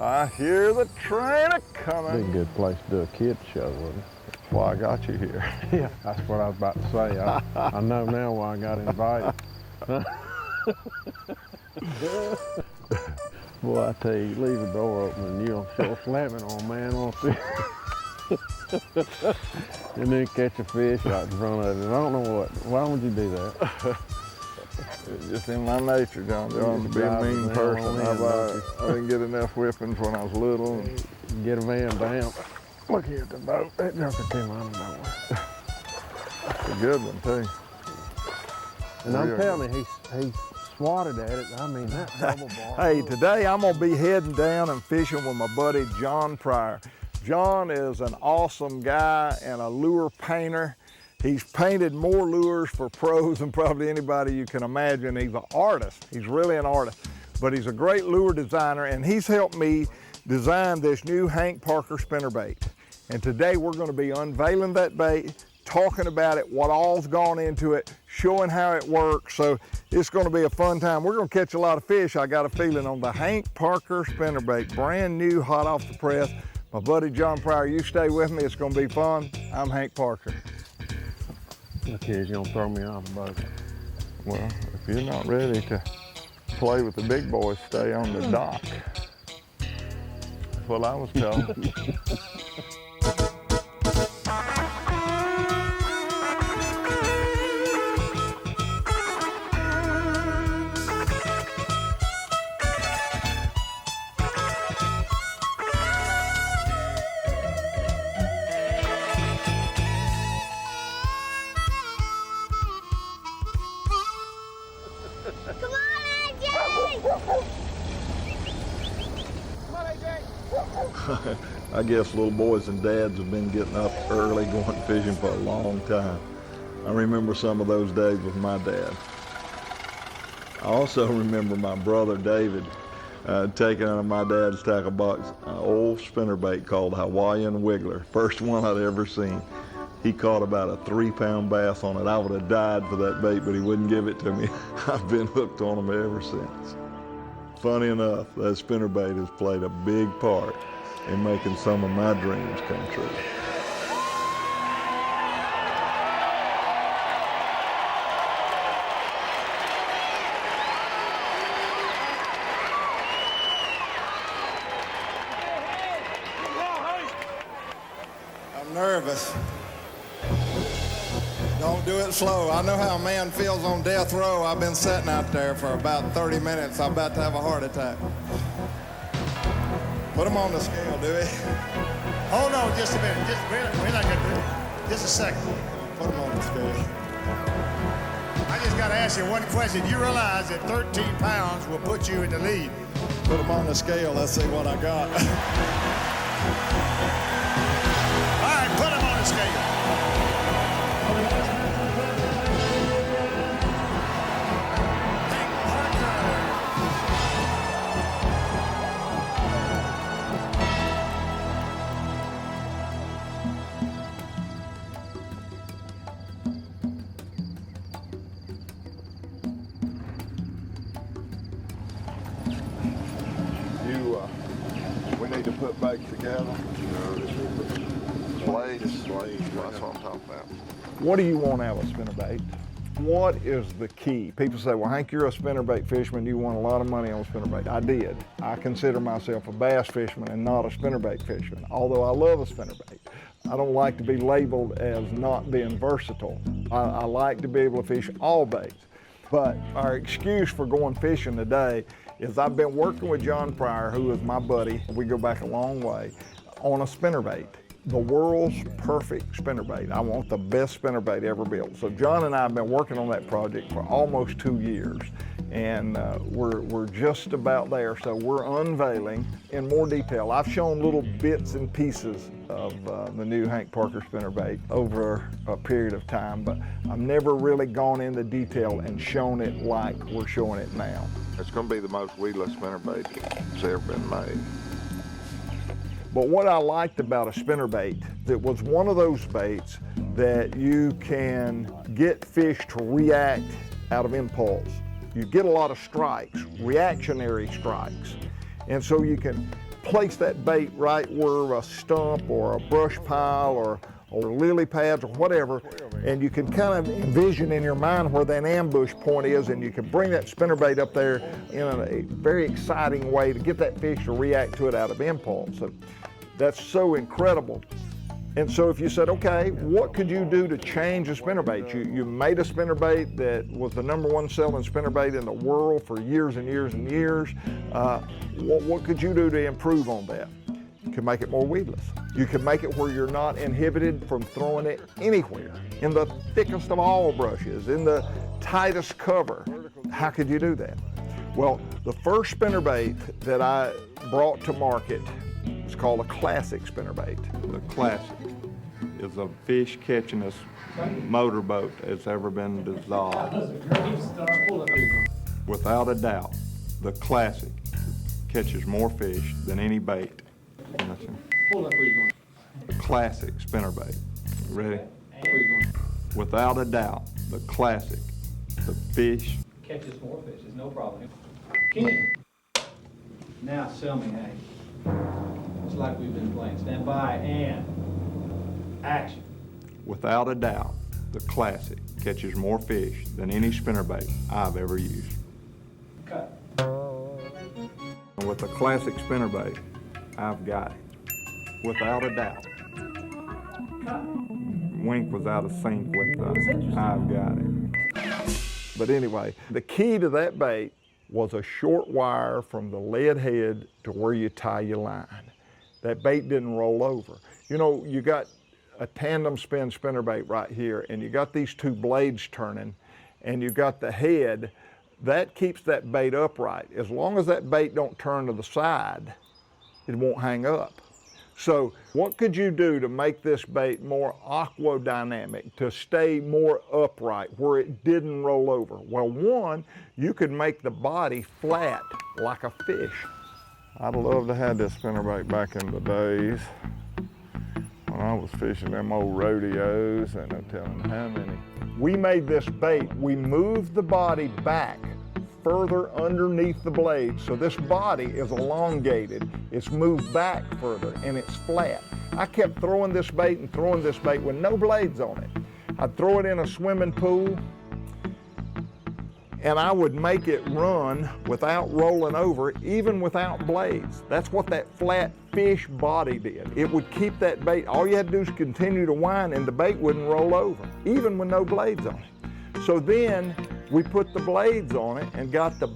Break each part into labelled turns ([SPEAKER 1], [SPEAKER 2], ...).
[SPEAKER 1] I hear the train a-coming.
[SPEAKER 2] Be a good place to do a kids show, wouldn't it?
[SPEAKER 1] That's why I got you here.
[SPEAKER 2] Yeah, that's what I was about to say. I know now why I got invited. Boy, I tell you, leave the door open and you'll sure slam it on, man, won't you? And then catch a fish right in front of it. I don't know what. Why would you do that?
[SPEAKER 1] It's just in my nature, John, to be a mean person. I didn't get enough whippings when I was little.
[SPEAKER 2] Get a man down. Look here at the boat. That joker came on the boat.
[SPEAKER 1] That's a good one, too.
[SPEAKER 2] And I'm telling you, he swatted at it. I mean, that double bar.
[SPEAKER 1] Hey, today I'm going to be heading down and fishing with my buddy, John Pryor. John is an awesome guy and a lure painter. He's painted more lures for pros than probably anybody you can imagine. He's an artist. He's really an artist. But he's a great lure designer, and he's helped me design this new Hank Parker spinnerbait. And today we're going to be unveiling that bait, talking about it, what all's gone into it, showing how it works. So it's going to be a fun time. We're going to catch a lot of fish, I got a feeling, on the Hank Parker spinnerbait. Brand new, hot off the press. My buddy John Pryor, you stay with me. It's going to be fun. I'm Hank Parker.
[SPEAKER 2] Look here, he's going to throw me off the boat.
[SPEAKER 1] Well, if you're not ready to play with the big boys, stay on the dock. That's what I was told. I guess little boys and dads have been getting up early going fishing for a long time. I remember some of those days with my dad. I also remember my brother David taking out of my dad's tackle box an old spinnerbait called Hawaiian Wiggler. First one I'd ever seen. He caught about a 3-pound bass on it. I would have died for that bait, but he wouldn't give it to me. I've been hooked on them ever since. Funny enough, that spinnerbait has played a big part in making some of my dreams come true.
[SPEAKER 3] I'm nervous. Don't do it slow. I know how a man feels on death row. I've been sitting out there for about 30 minutes. I'm about to have a heart attack. Put them on the scale, Dewey.
[SPEAKER 4] Hold on just a minute. We're not going to do it. Just a second.
[SPEAKER 3] Put them on the scale.
[SPEAKER 4] I just got to ask you one question. You realize that 13 pounds will put you in the lead?
[SPEAKER 3] Put them on the scale. Let's see what I got.
[SPEAKER 4] All right, put them on the scale.
[SPEAKER 1] We need to put baits together. Blades, that's what I'm talking about. What do you want out of a spinnerbait? What is the key? People say, well, Hank, you're a spinnerbait fisherman. You won a lot of money on a spinnerbait. I did. I consider myself a bass fisherman and not a spinnerbait fisherman, although I love a spinnerbait. I don't like to be labeled as not being versatile. I like to be able to fish all baits. But our excuse for going fishing today is I've been working with John Pryor, who is my buddy. We go back a long way, on a spinnerbait. The world's perfect spinnerbait. I want the best spinnerbait ever built. So John and I have been working on that project for almost 2 years, and we're just about there. So we're unveiling in more detail. I've shown little bits and pieces of the new Hank Parker spinnerbait over a period of time, but I've never really gone into detail and shown it like we're showing it now. It's going to be the most weedless spinnerbait that's ever been made. But what I liked about a spinnerbait, it was one of those baits that you can get fish to react out of impulse. You get a lot of strikes, reactionary strikes. And so you can place that bait right where a stump or a brush pile or lily pads or whatever, and you can kind of envision in your mind where that ambush point is, and you can bring that spinnerbait up there in a very exciting way to get that fish to react to it out of impulse. So that's so incredible. And so if you said, okay, what could you do to change a spinnerbait? You made a spinnerbait that was the #1 selling spinnerbait in the world for years and years and years. What could you do to improve on that? You can make it more weedless. You can make it where you're not inhibited from throwing it anywhere, in the thickest of all brushes, in the tightest cover. How could you do that? Well, the first spinnerbait that I brought to market is called a classic spinnerbait.
[SPEAKER 5] The classic is a fish catchingest motorboat that's ever been dissolved. Without a doubt, the classic catches more fish than any bait. Classic spinnerbait. Ready? Without a doubt, the classic, the fish
[SPEAKER 6] catches more fish. It's no problem. King. Now sell me, Hank. It's like we've been playing. Stand by and action.
[SPEAKER 5] Without a doubt, the classic catches more fish than any spinnerbait I've ever used.
[SPEAKER 6] Cut.
[SPEAKER 5] And with the classic spinnerbait, I've got it. Without a doubt. Wink was out of sync with the I've got it.
[SPEAKER 1] But anyway, the key to that bait was a short wire from the lead head to where you tie your line. That bait didn't roll over. You know, you got a tandem spin spinnerbait right here, and you got these two blades turning, and you got the head. That keeps that bait upright. As long as that bait don't turn to the side, it won't hang up. So what could you do to make this bait more aquadynamic, to stay more upright where it didn't roll over? Well, one, you could make the body flat like a fish.
[SPEAKER 3] I'd love to have this spinnerbait back in the days when I was fishing them old rodeos, and no telling how many.
[SPEAKER 1] We made this bait, we moved the body back further underneath the blade, so this body is elongated, it's moved back further, and it's flat. I kept throwing this bait and throwing this bait with no blades on it. I'd throw it in a swimming pool, and I would make it run without rolling over, even without blades. That's what that flat fish body did. It would keep that bait, all you had to do is continue to wind, and the bait wouldn't roll over, even with no blades on it. So then we put the blades on it and got the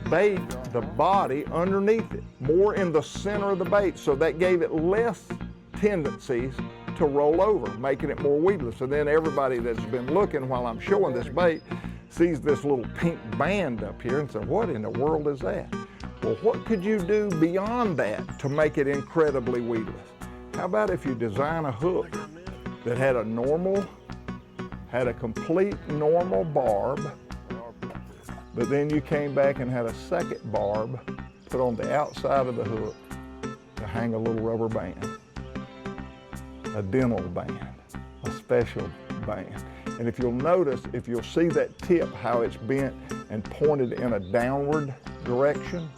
[SPEAKER 1] bait, the body underneath it, more in the center of the bait, so that gave it less tendencies to roll over, making it more weedless. And then everybody that's been looking while I'm showing this bait sees this little pink band up here and says, what in the world is that? Well, what could you do beyond that to make it incredibly weedless? How about if you design a hook that had a complete normal barb, but then you came back and had a second barb put on the outside of the hook to hang a little rubber band, a dental band, a special band. And if you'll notice, if you'll see that tip, how it's bent and pointed in a downward direction,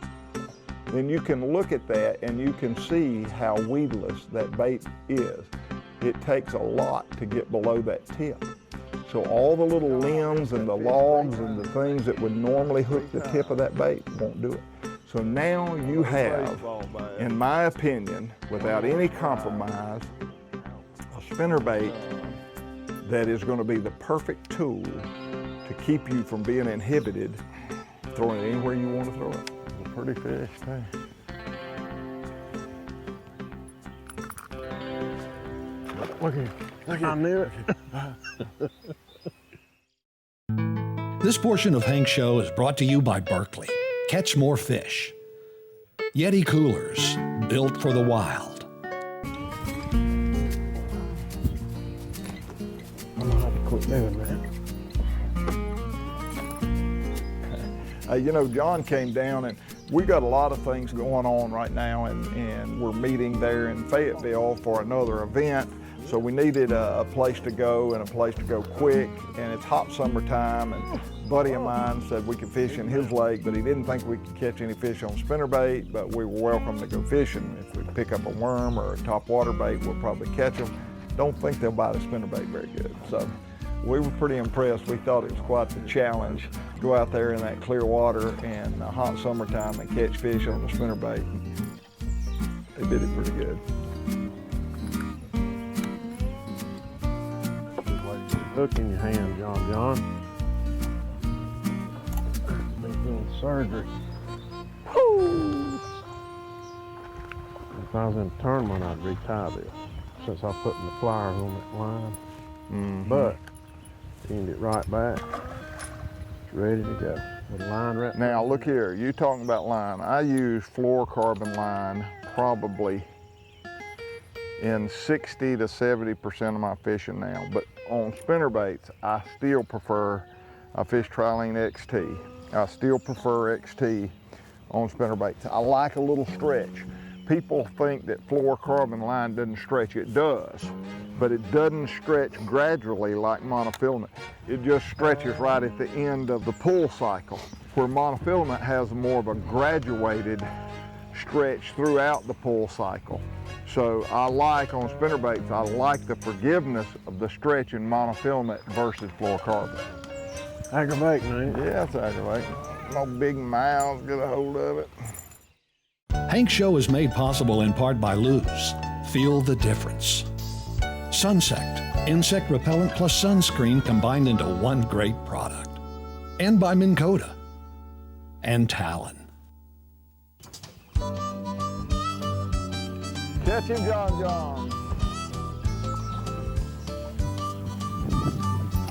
[SPEAKER 1] then you can look at that and you can see how weedless that bait is. It takes a lot to get below that tip. So all the little limbs and the logs and the things that would normally hook the tip of that bait won't do it. So now you have, in my opinion, without any compromise, a spinnerbait that is going to be the perfect tool to keep you from being inhibited, throwing it anywhere you want to throw it.
[SPEAKER 3] It's a pretty fish too.
[SPEAKER 2] Look here. I knew it.
[SPEAKER 7] This portion of Hank's Show is brought to you by Berkeley. Catch more fish. Yeti coolers, built for the wild.
[SPEAKER 2] I'm gonna have to quit doing that.
[SPEAKER 1] You know, John came down, and we got a lot of things going on right now, and we're meeting there in Fayetteville for another event. So we needed a place to go and a place to go quick, and it's hot summertime, and a buddy of mine said we could fish in his lake, but he didn't think we could catch any fish on spinnerbait, but we were welcome to go fishing. If we pick up a worm or a top water bait, we'll probably catch them. Don't think they'll bite a spinnerbait very good. So we were pretty impressed. We thought it was quite the challenge to go out there in that clear water in hot summertime and catch fish on the spinnerbait. They did it pretty good.
[SPEAKER 2] Hook in your hand, John. Been doing surgery. Woo! If I was in a tournament, I'd retie this, since I put in the pliers on that line. But cleaned it right back. It's ready to go. With the line right
[SPEAKER 3] Now look here, you talking about line. I use fluorocarbon line probably in 60 to 70% of my fishing now, but on spinnerbaits, I still prefer, I fish Trilene XT. I still prefer XT on spinnerbaits. I like a little stretch. People think that fluorocarbon line doesn't stretch. It does, but it doesn't stretch gradually like monofilament. It just stretches right at the end of the pull cycle, where monofilament has more of a graduated stretch throughout the pull cycle. So I like on spinnerbaits, I like the forgiveness of the stretch in monofilament versus fluorocarbon.
[SPEAKER 2] Aggravating, ain't it?
[SPEAKER 3] Yeah, it's aggravating. No big mouths get a hold of it.
[SPEAKER 7] Hank Show is made possible in part by Luz. Feel the difference. Sunsect, insect repellent plus sunscreen combined into one great product. And by Minn Kota. And Talon.
[SPEAKER 3] Catch him, John.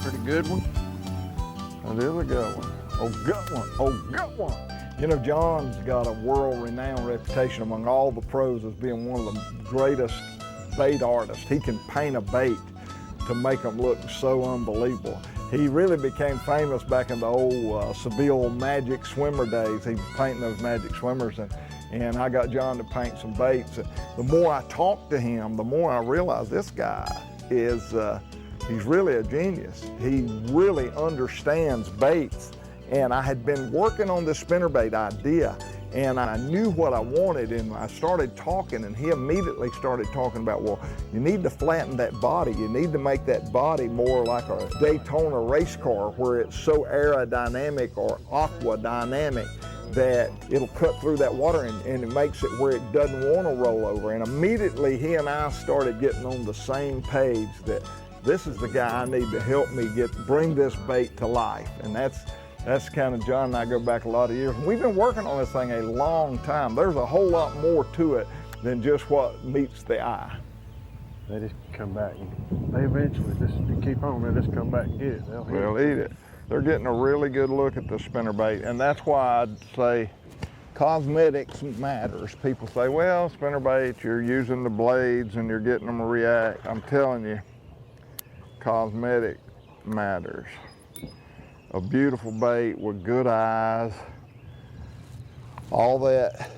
[SPEAKER 2] Pretty good one.
[SPEAKER 3] That is a good one.
[SPEAKER 1] Oh, good one. Oh, good one. You know, John's got a world-renowned reputation among all the pros as being one of the greatest bait artists. He can paint a bait to make them look so unbelievable. He really became famous back in the old Seville magic swimmer days. He was painting those magic swimmers, and I got John to paint some baits. And the more I talked to him, the more I realized this guy is, he's really a genius. He really understands baits. And I had been working on this spinnerbait idea, and I knew what I wanted, and I started talking, and he immediately started talking about, well, you need to flatten that body. You need to make that body more like a Daytona race car, where it's so aerodynamic or aqua dynamic that it'll cut through that water, and it makes it where it doesn't want to roll over. And immediately he and I started getting on the same page that this is the guy I need to help me bring this bait to life. And that's kind of, John and I go back a lot of years. We've been working on this thing a long time. There's a whole lot more to it than just what meets the eye.
[SPEAKER 2] They just come back and they eventually just keep on. They just come back and get it.
[SPEAKER 3] They'll eat it. They're getting a really good look at the spinnerbait, and that's why I'd say cosmetics matters. People say, well, spinnerbait, you're using the blades and you're getting them to react. I'm telling you, cosmetic matters. A beautiful bait with good eyes, all that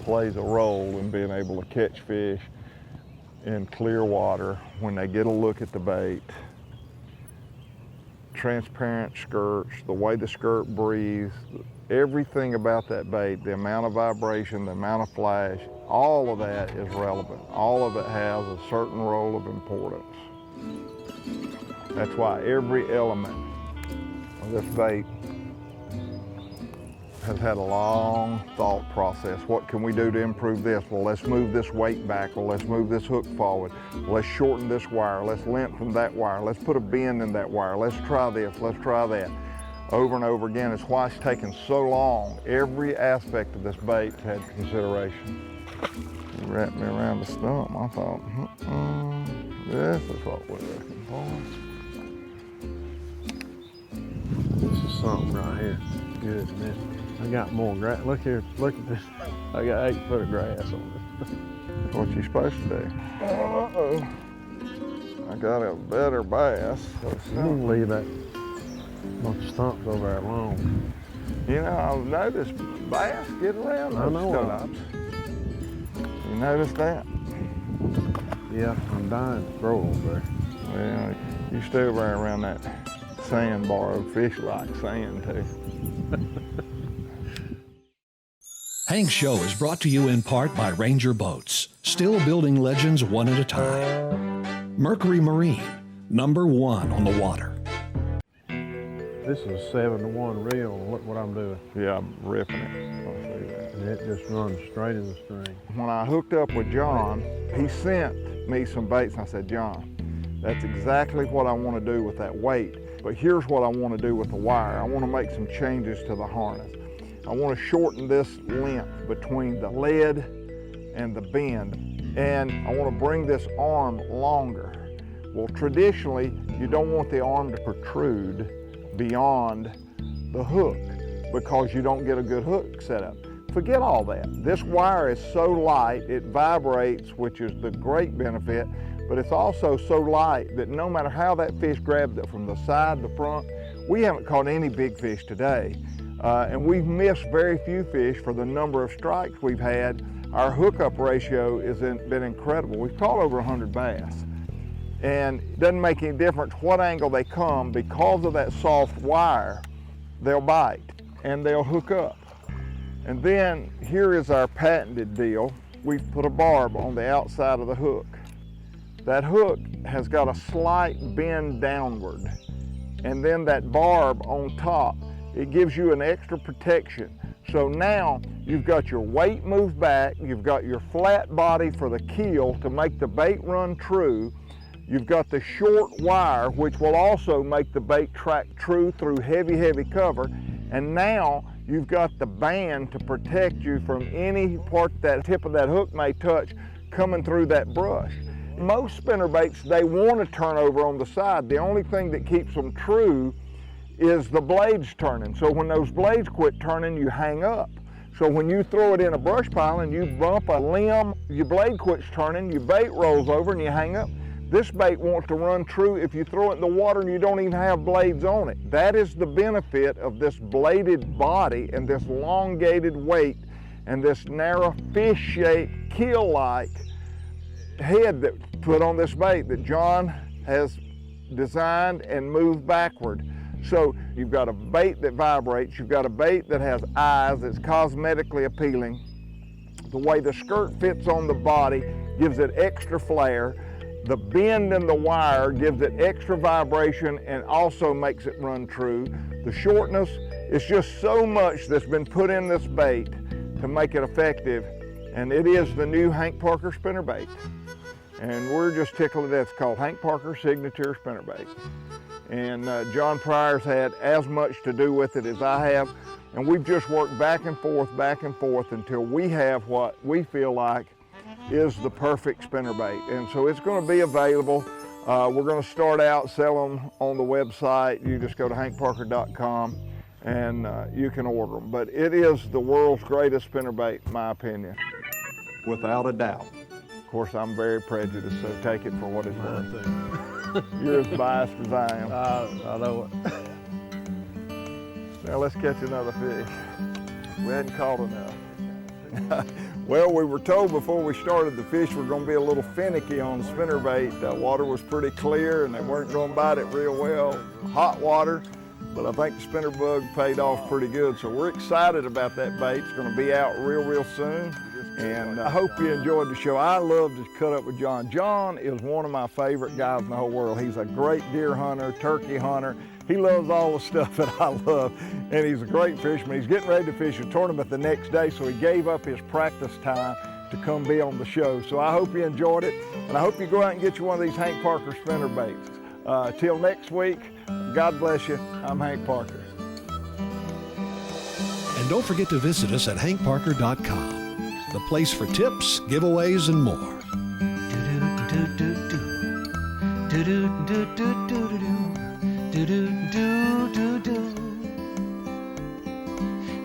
[SPEAKER 3] plays a role in being able to catch fish in clear water when they get a look at the bait. Transparent skirts, the way the skirt breathes, everything about that bait, the amount of vibration, the amount of flash, all of that is relevant. All of it has a certain role of importance. That's why every element of this bait has had a long thought process. What can we do to improve this? Well, let's move this weight back. Well, let's move this hook forward. Well, let's shorten this wire. Let's lengthen that wire. Let's put a bend in that wire. Let's try this. Let's try that. Over and over again. It's why it's taken so long. Every aspect of this bait had consideration. You wrapped me around the stump. I thought, this is what we're looking for.
[SPEAKER 2] This is something right here. Good, man. I got more grass. Look here, look at this. I got 8 foot of grass on this.
[SPEAKER 3] That's what you're supposed to do. Uh-oh. I got a better bass.
[SPEAKER 2] You can leave that bunch of stumps over there alone.
[SPEAKER 3] You know, I've noticed bass get around those stumps. You notice that?
[SPEAKER 2] Yeah, I'm dying to throw over there.
[SPEAKER 3] Well, you stay over there around that sandbar. Fish like sand too.
[SPEAKER 7] Hank's Show is brought to you in part by Ranger Boats, still building legends one at a time. Mercury Marine, #1 on the water.
[SPEAKER 2] This is a 7-to-1 reel. Look what I'm doing.
[SPEAKER 3] Yeah, I'm ripping it. I'll see that.
[SPEAKER 2] And it just runs straight in the string.
[SPEAKER 3] When I hooked up with John, he sent me some baits, and I said, John, that's exactly what I want to do with that weight, but here's what I want to do with the wire. I want to make some changes to the harness. I want to shorten this length between the lead and the bend, and I want to bring this arm longer. Well, traditionally, you don't want the arm to protrude beyond the hook because you don't get a good hook set up. Forget all that. This wire is so light, it vibrates, which is the great benefit, but it's also so light that no matter how that fish grabs it from the side, the front, we haven't caught any big fish today. And we've missed very few fish for the number of strikes we've had. Our hookup ratio has been incredible. We've caught over 100 bass. And it doesn't make any difference what angle they come, because of that soft wire, they'll bite and they'll hook up. And then here is our patented deal. We've put a barb on the outside of the hook. That hook has got a slight bend downward. And then that barb on top, it gives you an extra protection. So now you've got your weight moved back, you've got your flat body for the keel to make the bait run true, you've got the short wire which will also make the bait track true through heavy, heavy cover, and now you've got the band to protect you from any part that tip of that hook may touch coming through that brush. Most spinnerbaits, they want to turn over on the side. The only thing that keeps them true is the blades turning. So when those blades quit turning, you hang up. So when you throw it in a brush pile and you bump a limb, your blade quits turning, your bait rolls over and you hang up. This bait wants to run true if you throw it in the water and you don't even have blades on it. That is the benefit of this bladed body and this elongated weight and this narrow fish-shaped keel-like head that put on this bait that John has designed and moved backward. So you've got a bait that vibrates, you've got a bait that has eyes, that's cosmetically appealing. The way the skirt fits on the body gives it extra flair. The bend in the wire gives it extra vibration and also makes it run true. The shortness, it's just so much that's been put in this bait to make it effective, and it is the new Hank Parker spinnerbait. And we're just tickled to death. It's called Hank Parker Signature Spinnerbait. And John Pryor's had as much to do with it as I have, and we've just worked back and forth until we have what we feel like is the perfect spinnerbait. And so it's going to be available. We're going to start out selling them on the website. You just go to hankparker.com and you can order them. But it is the world's greatest spinnerbait, in my opinion.
[SPEAKER 5] Without a doubt.
[SPEAKER 3] Of course, I'm very prejudiced, so take it for what it's worth. You're as biased as I am.
[SPEAKER 2] I know it.
[SPEAKER 3] Now let's catch another fish. We hadn't caught enough. Well, we were told before we started the fish were going to be a little finicky on the spinnerbait. The water was pretty clear and they weren't going to bite it real well. Hot water, but I think the spinner bug paid off pretty good. So we're excited about that bait. It's going to be out real soon. And I hope you enjoyed the show. I love to cut up with John. John is one of my favorite guys in the whole world. He's a great deer hunter, turkey hunter. He loves all the stuff that I love, and he's a great fisherman. He's getting ready to fish a tournament the next day, so he gave up his practice time to come be on the show. So I hope you enjoyed it, and I hope you go out and get you one of these Hank Parker spinnerbaits. Till next week, God bless you. I'm Hank Parker.
[SPEAKER 7] And don't forget to visit us at hankparker.com, the place for tips, giveaways, and more.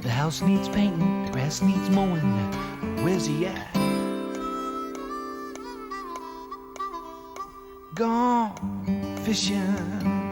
[SPEAKER 8] The house needs painting, the grass needs mowing. Where's he at? Gone fishing.